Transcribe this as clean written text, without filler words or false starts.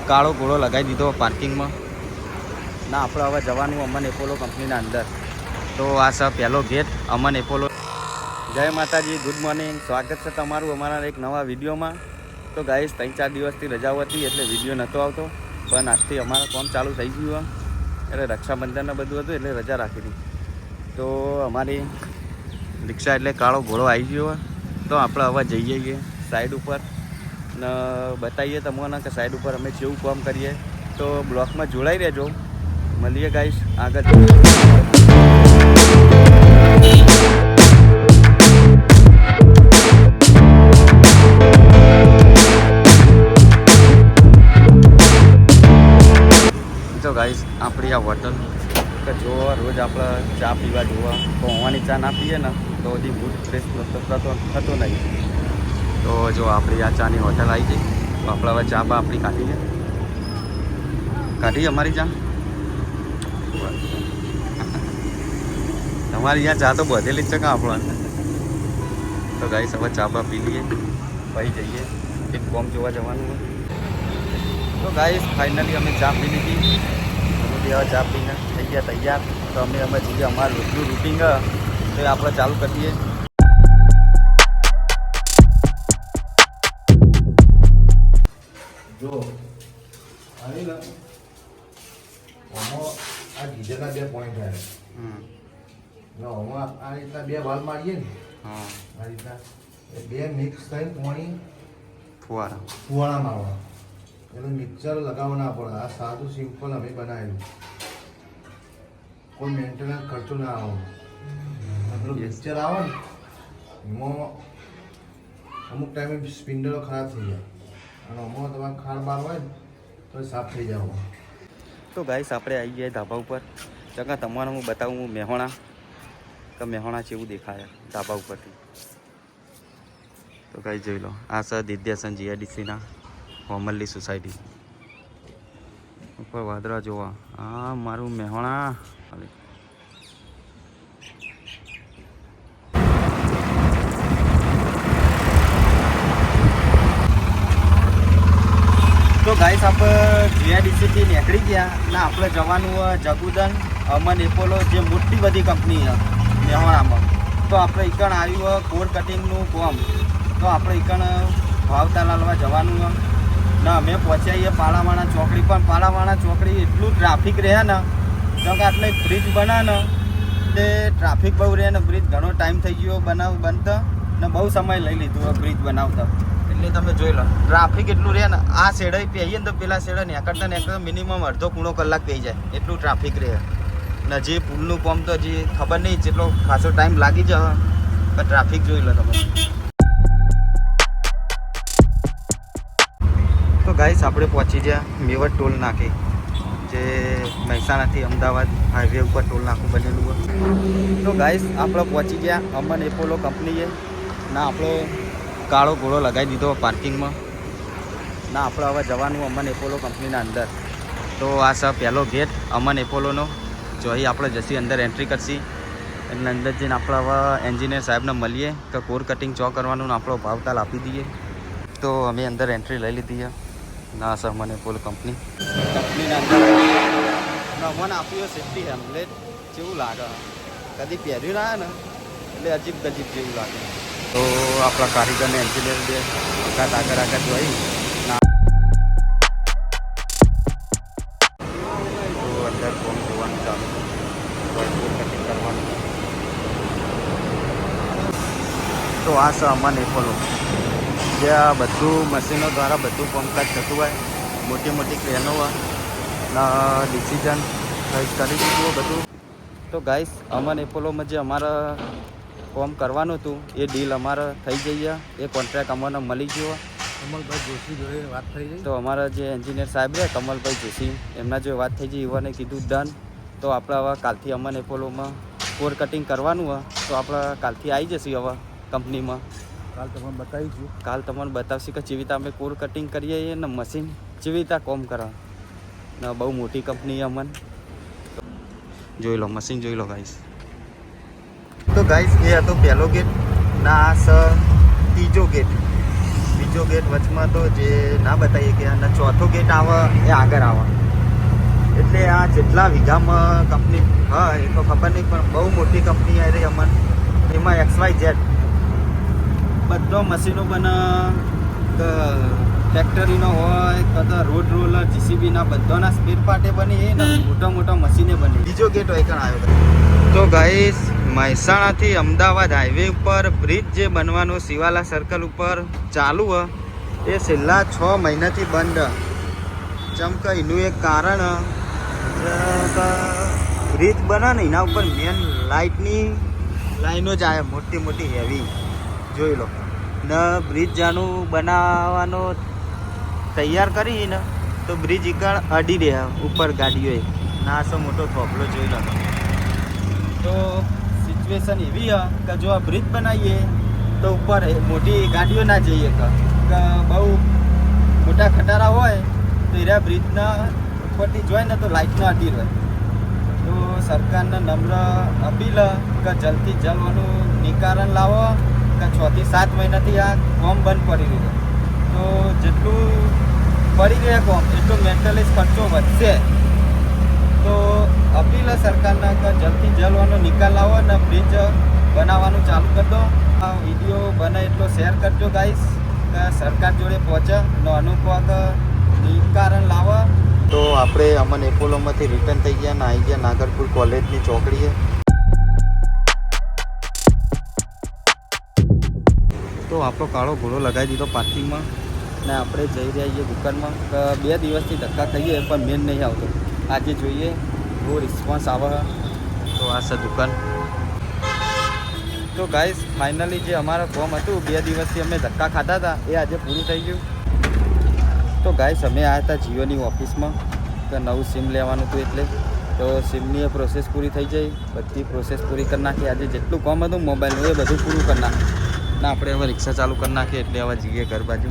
કાળો ઘોડો લગાવી દીધો પાર્કિંગમાં ના આપણે હવે જવાનું અમન એપોલો કંપનીના અંદર. તો આ છે પહેલો ગેટ અમન એપોલો. જય માતાજી, ગુડ મોર્નિંગ, સ્વાગત છે તમારું અમારા એક નવા વિડીયોમાં. તો ગાઈસ 3-4 દિવસથી રજાઓ હતી એટલે વિડીયો નહોતો આવતો, પણ આજથી અમારું કામ ચાલુ થઈ ગયું એટલે રક્ષાબંધનને બધું હતું એટલે રજા રાખી હતી. તો અમારી રિક્ષા એટલે કાળો ઘોડો આવી ગયો. તો આપણે હવે જઈએ સાઈડ ઉપર ને બતાવીએ તમને કે સાઈડ ઉપર અમે કેવું કામ કરીએ. તો બ્લોકમાં જોડાઈ રહેજો, મળીએ ગાઈસ આગળ. તો ગાઈસ આપણી આ હોટલ કે જો રોજ આપણે ચા પીવા જોવા તો હોવાની ચા ના પીએ ને તો બધી મૂડ ફ્રેશ થતો નહીં. તો જો આપણી આ ચાની હોટલ આવી ગઈ. તો આપણે હવે ચા બા આપણી કાઢીએ અમારી ચા. તમારી અહીંયા ચા તો બધેલી જ છે કાં આપણને. તો ગાઈસ હવે ચા બા પી લઈએ પછી જઈએ એક કોમ જોવા જવાનું હોય. તો ગાઈસ ફાઇનલી અમે ચા પી લીધી. હવે ચા પીને થઈ ગયા તૈયાર. તો અમે જઈએ અમારું રોજનું રૂટિંગ તો આપણે ચાલુ કરી દઈએ. જો આવી ને આમાં આ ગીઝરના 2 પોઈન્ટ આવે. આમાં આ રીતના 2 વાલ મારીએ ને આ રીતના 2 મિક્સ થઈને પાણી ફુવારામાં આવે એટલે મિક્સર લગાવવા પડે. આ સાદું સિમ્પલ અમે બનાવેલું, કોઈ મેન્ટેનન્સ ખર્ચો ના આવે. પેલું મિક્સર આવે ને એમાં અમુક ટાઈમે સ્પિન્ડરો ખરાબ થઈ જાય અને આમાં તમારે ખાર બાર હોય ને તો સાફ થઈ જાવ. તો ગાઈસ આપણે આવી ગયા ધાબા ઉપર. ચકા તમારે હું બતાવું હું મેહોણા કે મેહોણા જેવું દેખાય ધાબા ઉપરથી. તો ગાઈસ જોઈ લો આ સર દિદ્યાસન જીઆઈડીસીના હોમલ્લી સોસાયટી ઉપર વાદળા જોવા. હા મારું મેહોણા. તો ગાઈસ આપણે જીઆઈડીસીથી નીકળી ગયા ને આપણે જવાનું જગુદન અમન એપોલો જે મોટી બધી કંપની છે મેહોણામાં. તો આપણે ઈકણ આવ્યું કોર કટિંગનું કામ. તો આપણે ઈકણ ભાવતા લાલવા જવાનું ને અમે પહોંચ્યા છીએ પાલાવાણા ચોકડી. પણ પાલાવાણા ચોકડી એટલું ટ્રાફિક રહે ને તો કે આટલે બ્રિજ બના ને તે ટ્રાફિક બહુ રહે ને બ્રિજ ઘણો ટાઈમ થઈ ગયો બનતા ને બહુ સમય લઈ લીધું બ્રિજ બનાવતા. એટલે તમે જોઈ લો ટ્રાફિક એટલું રહે ને આ શેડે પહેરીએ ને તો પેલા શેડે નીકળતા મિનિમમ અડધો પૂણો કલાક થઈ જાય એટલું ટ્રાફિક રહે. ને જે પુલનું કામ તો હજી ખબર નહીં જેટલો ખાસો ટાઈમ લાગી જાય પણ ટ્રાફિક જોઈ લો તમે. તો ગાઈસ આપણે પહોંચી ગયા મેવટ ટોલ નાકે, જે મહેસાણાથી અમદાવાદ હાઈવે ઉપર ટોલ નાકું બનેલું હોય. તો ગાઈસ આપણે પહોંચી ગયા અમન એપોલો કંપનીએ ના આપણો કાળો ઘોડો લગાવી દીધો પાર્કિંગમાં ના આપણે હવે જવાનું અમન એપોલો કંપનીના અંદર. તો આ છે પહેલો ગેટ અમન એપોલોનો. જો અહીં આપણે જશી અંદર એન્ટ્રી કરશી એટલે અંદર જઈને આપણે હવે એન્જિનિયર સાહેબને મળીએ કે કોર કટિંગ ચો કરવાનું આપણો ભાવતાલ આપી દઈએ. તો અમે અંદર એન્ટ્રી લઈ લીધી ના છે અમન એપોલો કંપનીના અંદર. અમને આપ્યું સેફ્ટી હેલ્મેટ જેવું લાગે, કદી પહેર્યું ના ને એટલે અજીબ ગજીબ જેવું લાગે. તો આપણા કારીગરને એન્જિનિયર બે આગળ જોઈ તો અંદર ફોન જોવાનું ચાલુ કટિંગ કરવાનું. તો આ છે અમન એપોલો, જ્યાં બધું મશીનો દ્વારા બધું કામકાજ થતું હોય. મોટી મોટી ક્રેનો હોય ડિસિઝન કરી દીધું બધું. તો ગાઈસ અમન એપોલોમાં જે અમારા કામ કરવાનું હતું એ ડીલ અમારે થઈ જઈએ. એ કોન્ટ્રાક્ટ અમને મળી ગયો. કમલભાઈ જોશી જોડે વાત થઈ ગઈ. તો અમારા જે એન્જિનિયર સાહેબ છે કમલભાઈ જોશી એમના જો વાત થઈ ગઈ એવાને કીધું ડન. તો આપણે હવે કાલથી અમન એપોલોમાં કોર કટિંગ કરવાનું હોય તો આપણે કાલથી આવી જઈશું હવે કંપનીમાં. કાલ તમને બતાવીશું. કાલ તમને બતાવશે કે જેવી રીતે અમે કોર કટિંગ કરીએ ને મશીન જેવી રીતે કામ કરે ને બહુ મોટી કંપની અમન. જોઈ લો મશીન જોઈ લો ગાઈસ. તો ગાઈસ એ હતો પહેલો ગેટ ના ત્રીજો ગેટ. ત્રીજો ગેટ વચમાં તો જે ના બતાવીએ કે અને ચોથો ગેટ આવે એ આગળ આવે. એટલે આ જેટલા વીઘામાં કંપની હા એ તો ખબર નહીં, પણ બહુ મોટી કંપની આવી રહી અમન. એમાં XYZ બધો મશીનો બને, ફેક્ટરીનો હોય કદાચ રોડ રોલર JCBના બધાના સ્પેર પાર્ટે બની એ ને મોટા મોટા મશીને બની. બીજો ગેટ હોય કણ આવ્યો. તો ગાઈસ મહેસાણાથી અમદાવાદ હાઈવે ઉપર બ્રિજ જે બનવાનો શિવાલા સર્કલ ઉપર ચાલુ હ એ છેલ્લા 6 મહિનાથી બંધ. જેમ કે એનું એક કારણ બ્રિજ બને ને એના ઉપર મેન લાઇટની લાઈનો જ આવે મોટી મોટી હેવી. જોઈ લો ને બ્રિજ જાનું બનાવવાનો તૈયાર કરીને તો બ્રિજ એકણ અડી રહ્યા ઉપર ગાડીઓએ નાસો મોટો થોપલો જોઈ લો. તો સિચ્યુએશન એવી હ કે જો આ બ્રિજ બનાવીએ તો ઉપર મોટી ગાડીઓ ના જઈએ કે બહુ મોટા ખટારા હોય તો એરા બ્રિજના ઉપરથી જોઈ ને તો લાઇટનો અડી રહે. તો સરકારને નમ્ર અપીલ કે જલ્દથી જલ્દનું નિકારણ લાવો કે 6 થી 7 મહિનાથી આ કોમ બંધ પડી રહ્યું. તો જેટલું પડી રહ્યા કોમ એટલો મેન્ટલી ખર્ચો વધશે. તો અપીલ સરકારને કે જલ્દથી જલ્દનો નિકાલ લાવો અને બ્રિજ બનાવવાનું ચાલુ કરી દો. આ વિડીયો બને એટલો શેર કરજો ગાઈસ કે સરકાર જોડે પહોંચે ને અનુકૂળ નિકારણ લાવો. તો આપણે અમન એપોલોમાંથી રિટર્ન થઈ ગયા ને આવી ગયા નાગરપુર કોલેજની ચોકડીએ. તો આપણો કાળો ઘોડો લગાવી દીધો પાર્કિંગમાં ને આપણે જઈ રહ્યા છીએ દુકાનમાં. 2 દિવસથી ધક્કા ખાઈએ પણ મેન નહીં આવતો. આજે જોઈએ બહુ રિસ્પોન્સ આવે. તો આ છે દુકાન. તો ગાઈસ ફાઇનલી જે અમારું ફોર્મ હતું 2 દિવસથી અમે ધક્કા ખાતા હતા એ આજે પૂરું થઈ ગયું. તો ગાઈસ અમે આવ્યા હતા જીઓની ઓફિસમાં કે નવું સિમ લેવાનું હતું એટલે તો સિમની એ પ્રોસેસ પૂરી થઈ જાય. બધી પ્રોસેસ પૂરી કરી નાખી. આજે જેટલું કામ હતું મોબાઈલનું એ બધું પૂરું કરી નાખ્યું ને આપણે હવે રિક્ષા ચાલુ કરી નાખીએ એટલે હવે જઈએ ઘર બાજુ.